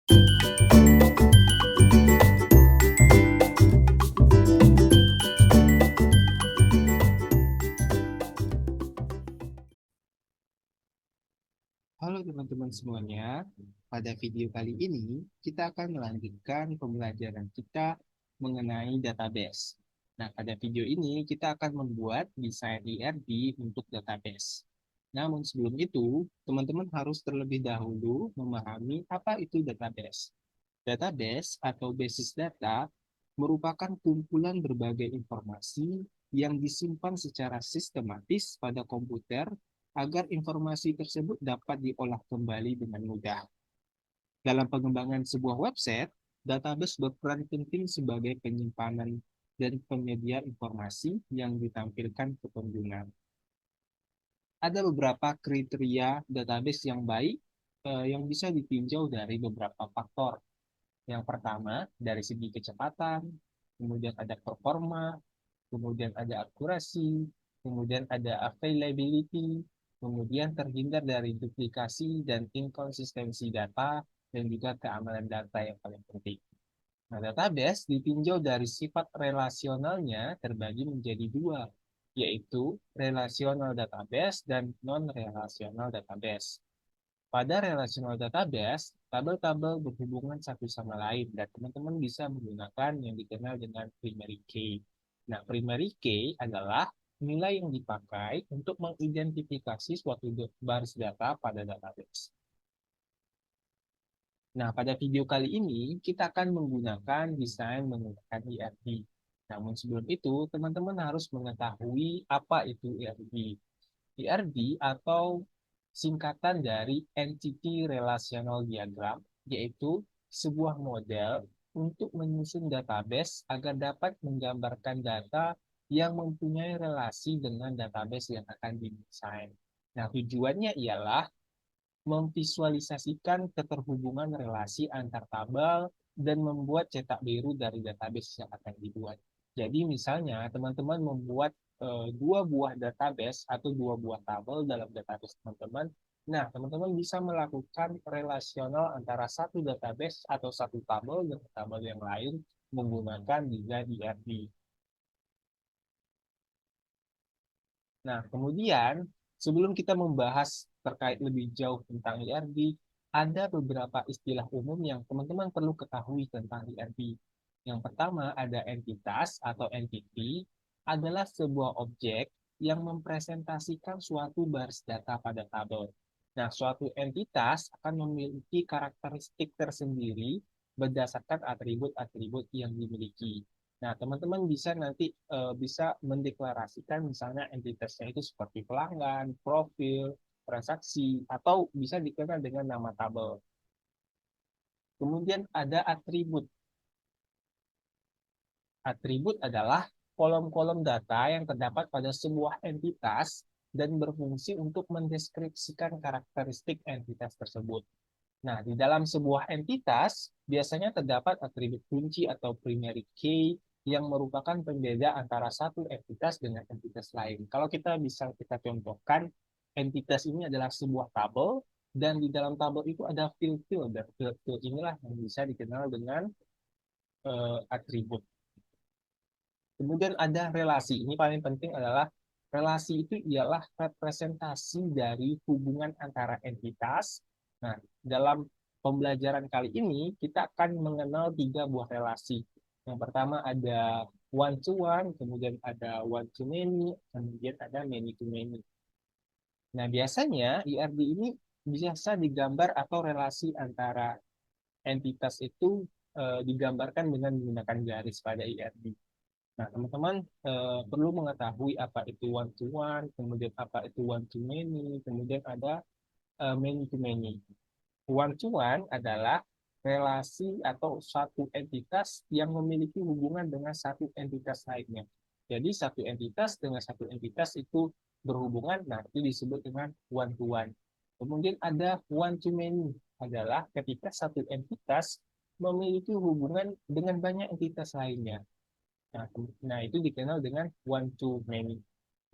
Halo teman-teman semuanya, pada video kali ini kita akan melanjutkan pembelajaran kita mengenai database. Nah, pada video ini kita akan membuat desain ERD untuk database. Namun sebelum itu, teman-teman harus terlebih dahulu memahami apa itu database. Database atau basis data merupakan kumpulan berbagai informasi yang disimpan secara sistematis pada komputer agar informasi tersebut dapat diolah kembali dengan mudah. Dalam pengembangan sebuah website, database berperan penting sebagai penyimpanan dan penyedia informasi yang ditampilkan ke pengguna. Ada beberapa kriteria database yang baik yang bisa ditinjau dari beberapa faktor. Yang pertama, dari segi kecepatan, kemudian ada performa, kemudian ada akurasi, kemudian ada availability, kemudian terhindar dari duplikasi dan inkonsistensi data, dan juga keamanan data yang paling penting. Nah, database ditinjau dari sifat relasionalnya terbagi menjadi dua, yaitu relational database dan non-relational database. Pada relational database, tabel-tabel berhubungan satu sama lain dan teman-teman bisa menggunakan yang dikenal dengan primary key. Nah, primary key adalah nilai yang dipakai untuk mengidentifikasi suatu baris data pada database. Nah, pada video kali ini kita akan menggunakan desain menggunakan ERD. Namun sebelum itu, teman-teman harus mengetahui apa itu ERD. ERD atau singkatan dari Entity Relational Diagram, yaitu sebuah model untuk menyusun database agar dapat menggambarkan data yang mempunyai relasi dengan database yang akan didesain. Nah, tujuannya ialah memvisualisasikan keterhubungan relasi antar tabel dan membuat cetak biru dari database yang akan dibuat. Jadi misalnya teman-teman membuat dua buah database atau dua buah tabel dalam database teman-teman. Nah, teman-teman bisa melakukan relasional antara satu database atau satu tabel dengan tabel yang lain menggunakan desain ERD. Nah, kemudian sebelum kita membahas terkait lebih jauh tentang ERD, ada beberapa istilah umum yang teman-teman perlu ketahui tentang ERD. Yang pertama ada entitas atau entity, adalah sebuah objek yang mempresentasikan suatu baris data pada tabel. Nah, suatu entitas akan memiliki karakteristik tersendiri berdasarkan atribut-atribut yang dimiliki. Nah, teman-teman bisa nanti bisa mendeklarasikan misalnya entitasnya itu seperti pelanggan, profil, transaksi, atau bisa dikenal dengan nama tabel. Kemudian ada atribut. Atribut adalah kolom-kolom data yang terdapat pada sebuah entitas dan berfungsi untuk mendeskripsikan karakteristik entitas tersebut. Nah, di dalam sebuah entitas, biasanya terdapat atribut kunci atau primary key yang merupakan pembeda antara satu entitas dengan entitas lain. Kalau kita contohkan, entitas ini adalah sebuah tabel, dan di dalam tabel itu ada field-field, dan field-field inilah yang bisa dikenal dengan atribut. Kemudian ada relasi. Ini paling penting adalah relasi itu ialah representasi dari hubungan antara entitas. Nah, dalam pembelajaran kali ini kita akan mengenal tiga buah relasi. Yang pertama ada one to one, kemudian ada one to many, kemudian ada many to many. Nah, biasanya IRD ini biasa digambar atau relasi antara entitas itu digambarkan dengan menggunakan garis pada IRD. Nah, teman-teman perlu mengetahui apa itu one to one, kemudian apa itu one to many, kemudian ada many to many. One to one adalah relasi atau satu entitas yang memiliki hubungan dengan satu entitas lainnya. Jadi satu entitas dengan satu entitas itu berhubungan, nah itu disebut dengan one to one. Kemudian ada one to many, adalah ketika satu entitas memiliki hubungan dengan banyak entitas lainnya. Nah, nah, itu dikenal dengan one to many.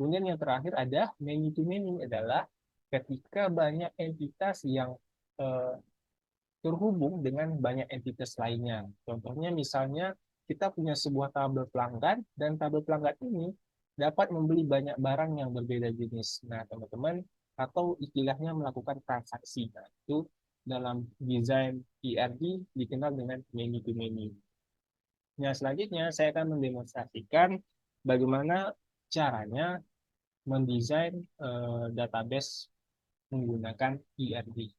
Kemudian yang terakhir ada many to many, adalah ketika banyak entitas yang eh, terhubung dengan banyak entitas lainnya. Contohnya misalnya kita punya sebuah tabel pelanggan dan tabel pelanggan ini dapat membeli banyak barang yang berbeda jenis. Nah, teman-teman, atau istilahnya melakukan transaksi. Nah, itu dalam desain ERP dikenal dengan many to many. Nah, selanjutnya saya akan mendemonstrasikan bagaimana caranya mendesain database menggunakan ERP.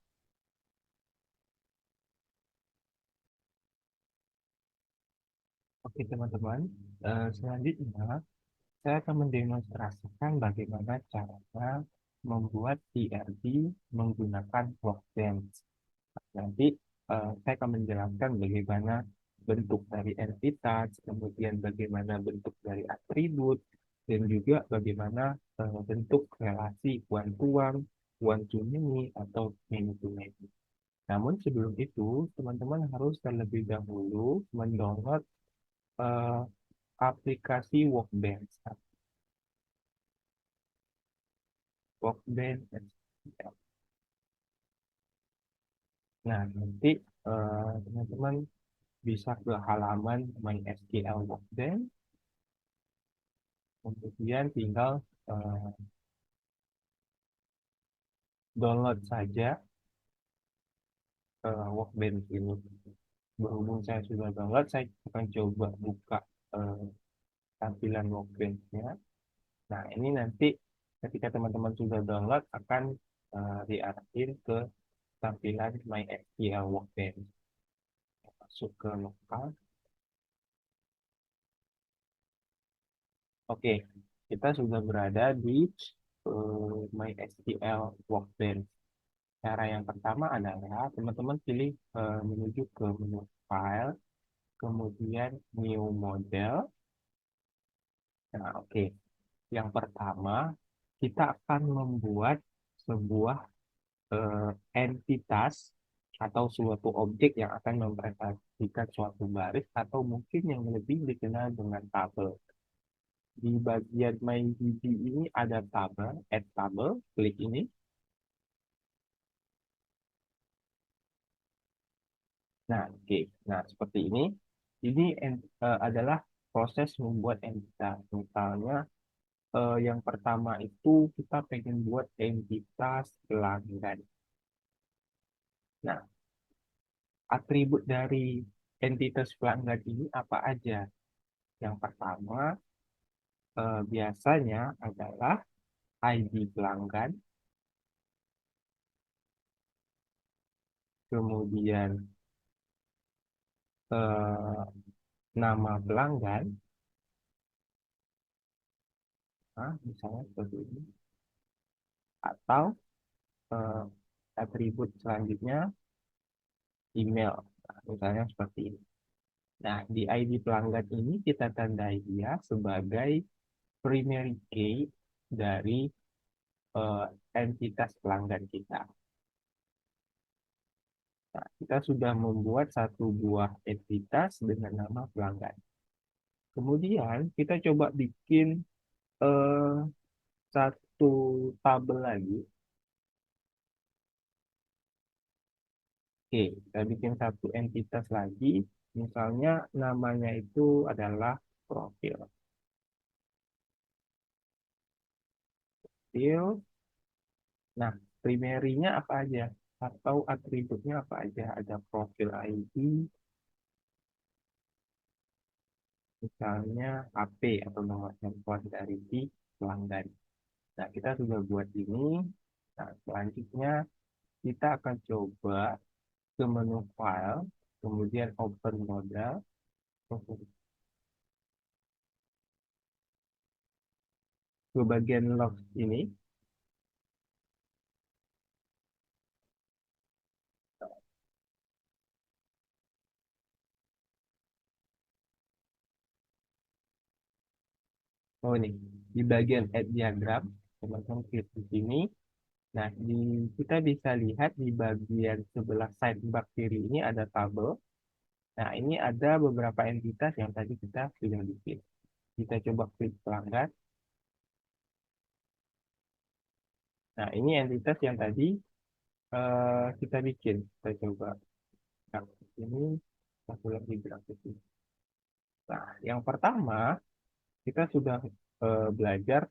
Oke, teman-teman. Selanjutnya, saya akan mendemonstrasikan bagaimana caranya membuat ERP menggunakan Workbench. Nanti saya akan menjelaskan bagaimana bentuk dari entitas, kemudian bagaimana bentuk dari atribut, dan juga bagaimana bentuk relasi one-to-one, one-to-many, atau many-to-many. Namun sebelum itu, teman-teman harus terlebih dahulu mendownload eh, aplikasi Workbench. Workbench. Nah, nanti teman-teman bisa ke halaman MySQL Workbench, kemudian tinggal eh, download saja Workbench ini. Berhubung saya sudah download, saya akan coba buka eh, tampilan Workbench-nya. Nah, ini nanti ketika teman-teman sudah download akan diarahin ke tampilan MySQL Workbench. Masuk ke lokal. Oke, kita sudah berada di MySQL Workbench. Cara yang pertama adalah teman-teman pilih menuju ke menu File, kemudian New Model. Nah, oke. Yang pertama, kita akan membuat sebuah entitas atau suatu objek yang akan mempresentasikan suatu baris atau mungkin yang lebih dikenal dengan tabel. Di bagian MyDB ini ada tabel, add tabel, klik ini. Nah, oke. Nah, seperti ini. Ini adalah proses membuat entitas. Misalnya, yang pertama itu kita pengen buat entitas pelanggan. Nah, atribut dari entitas pelanggan ini apa aja? Yang pertama, biasanya adalah ID pelanggan, kemudian eh, nama pelanggan, nah, misalnya seperti ini, atau eh, atribut selanjutnya email, nah, misalnya seperti ini. Nah, di ID pelanggan ini kita tandai dia sebagai primary key dari eh, entitas pelanggan kita. Nah, kita sudah membuat satu buah entitas dengan nama pelanggan. Kemudian kita coba bikin eh, satu tabel lagi. Oke, kita bikin satu entitas lagi. Misalnya namanya itu adalah profil. Profil. Nah, primary-nya apa aja? Atau atributnya apa aja? Ada profil ID, misalnya HP atau nomor handphone dari si pelanggan. Nah, kita sudah buat ini. Nah, selanjutnya kita akan coba ke menu file, kemudian open model, ke bagian log ini. Oh ini, di bagian add diagram, teman-teman klik di sini. Nah, kita bisa lihat di bagian sebelah sidebar kiri ini ada tabel. Nah, ini ada beberapa entitas yang tadi kita sudah bikin. Kita coba klik pelanggan. Nah, ini entitas yang tadi kita bikin. Kita coba. Nah, ini satu lagi grafik ini. Nah, yang pertama kita sudah belajar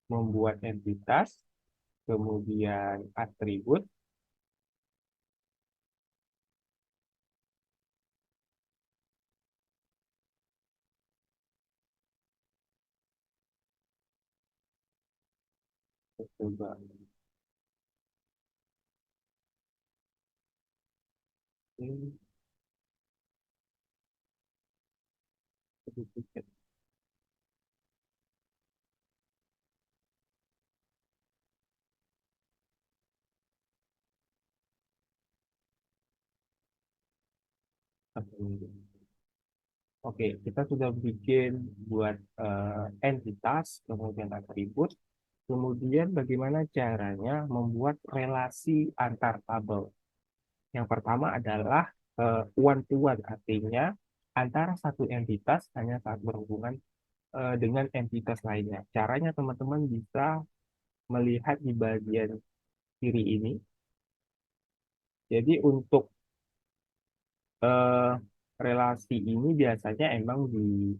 membuat entitas, kemudian atribut. Coba ini sedikit. Oke, kita sudah bikin buat entitas, kemudian atribut, kemudian bagaimana caranya membuat relasi antar tabel. Yang pertama adalah one to one, artinya antara satu entitas hanya saat berhubungan dengan entitas lainnya. Caranya teman-teman bisa melihat di bagian kiri ini. Jadi untuk eh, relasi ini biasanya emang di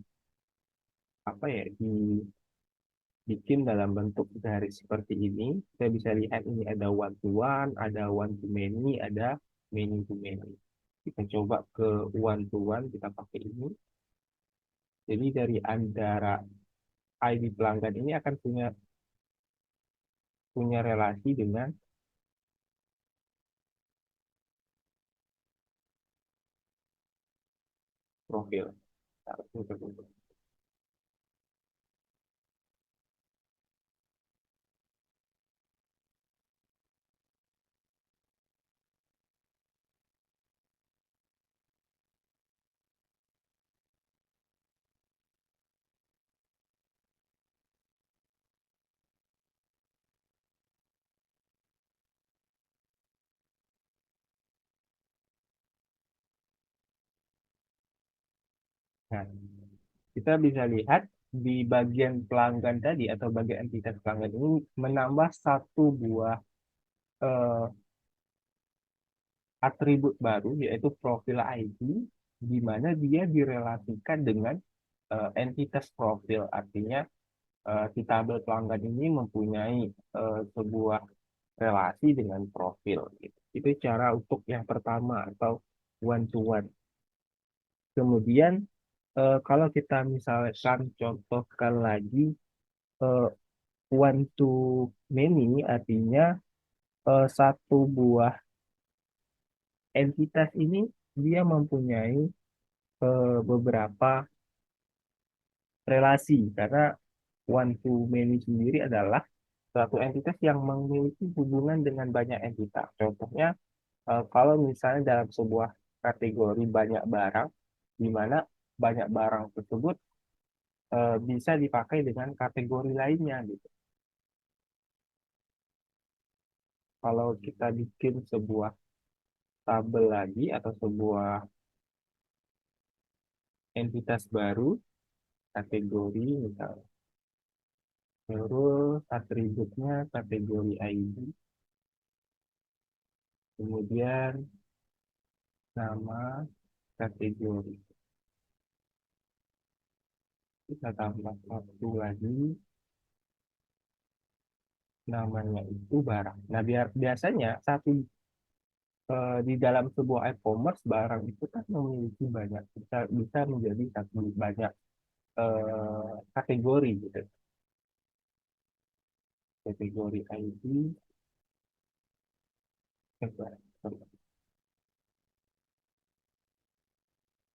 apa ya, dibikin dalam bentuk garis seperti ini. Kita bisa lihat ini ada one to one, ada one to many, ada many to many. Kita coba ke one to one, kita pakai ini. Jadi dari antara ID pelanggan ini akan punya punya relasi dengan profil. Nah, nah, kita bisa lihat di bagian pelanggan tadi atau bagian entitas pelanggan ini menambah satu buah eh, atribut baru yaitu profil ID di mana dia direlasikan dengan entitas profil. Artinya si tabel pelanggan ini mempunyai sebuah relasi dengan profil gitu. Itu cara untuk yang pertama atau one to one. Kemudian kalau kita misalkan contohkan lagi eh, one to many, artinya satu buah entitas ini dia mempunyai beberapa relasi karena one to many sendiri adalah suatu entitas yang memiliki hubungan dengan banyak entitas. Contohnya kalau misalnya dalam sebuah kategori banyak barang, di mana banyak barang tersebut bisa dipakai dengan kategori lainnya gitu. Kalau kita bikin sebuah tabel lagi atau sebuah entitas baru, kategori misalnya, terus atributnya kategori ID, kemudian nama kategori. Kita tambah satu lagi, namanya itu barang. Nah, biasanya satu di dalam sebuah e-commerce barang itu kan memiliki banyak bisa menjadi satu banyak kategori gitu. Kategori ID,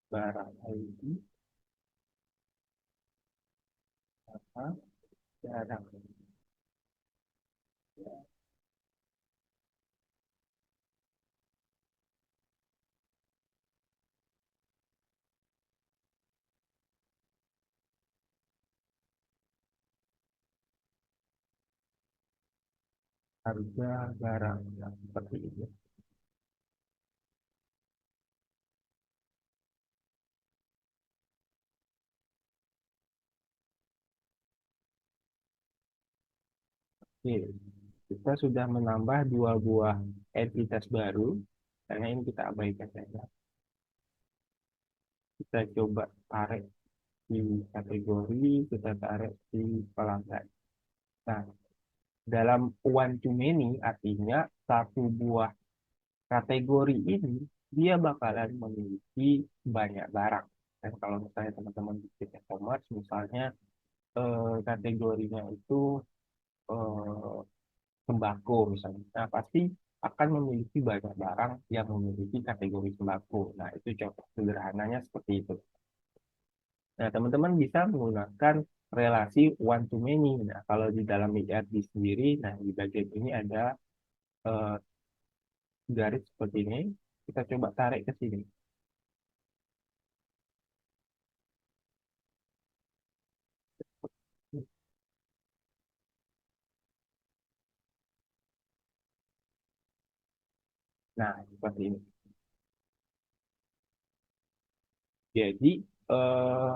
barang ID, apa, barang harga barang. Nah, seperti itu. Oke, kita sudah menambah dua buah entitas baru. Misalnya ini kita abaikan saja. Kita coba tarik di kategori, kita tarik di pelanggan. Nah, dalam one to many artinya satu buah kategori ini dia bakalan memiliki banyak barang. Dan kalau misalnya teman-teman bikin e-commerce, misalnya kategorinya itu eh, sembako misalnya, nah pasti akan memiliki banyak barang yang memiliki kategori sembako. Nah, itu contoh sederhananya seperti itu. Nah, teman-teman bisa menggunakan relasi one to many. Nah, kalau di dalam ERP sendiri, nah di bagian ini ada eh, garis seperti ini. Kita coba tarik ke sini. Nah, seperti ini. Jadi, eh,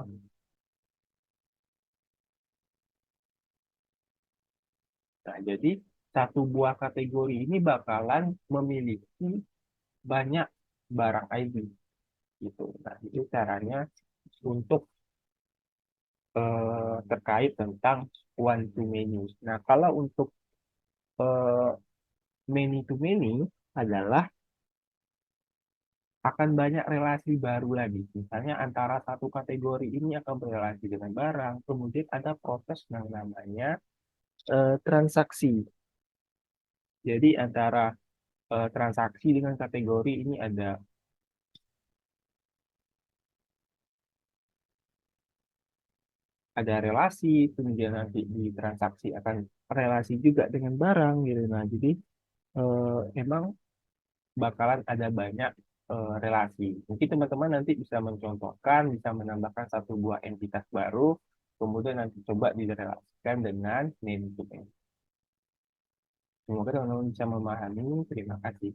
jadi satu buah kategori ini bakalan memiliki banyak barang ID gitu. Nah, itu caranya untuk terkait tentang one to many. Nah, kalau untuk eh, many to many adalah akan banyak relasi baru lagi. Misalnya antara satu kategori ini akan berrelasi dengan barang, kemudian ada proses yang namanya transaksi. Jadi antara transaksi dengan kategori ini ada relasi, kemudian nanti di transaksi akan relasi juga dengan barang gitu. Nah, jadi emang bakalan ada banyak relasi. Mungkin teman-teman nanti bisa mencontohkan, bisa menambahkan satu buah entitas baru, kemudian nanti coba direlasikan dengan name to name. Semoga teman-teman bisa memahami. Terima kasih.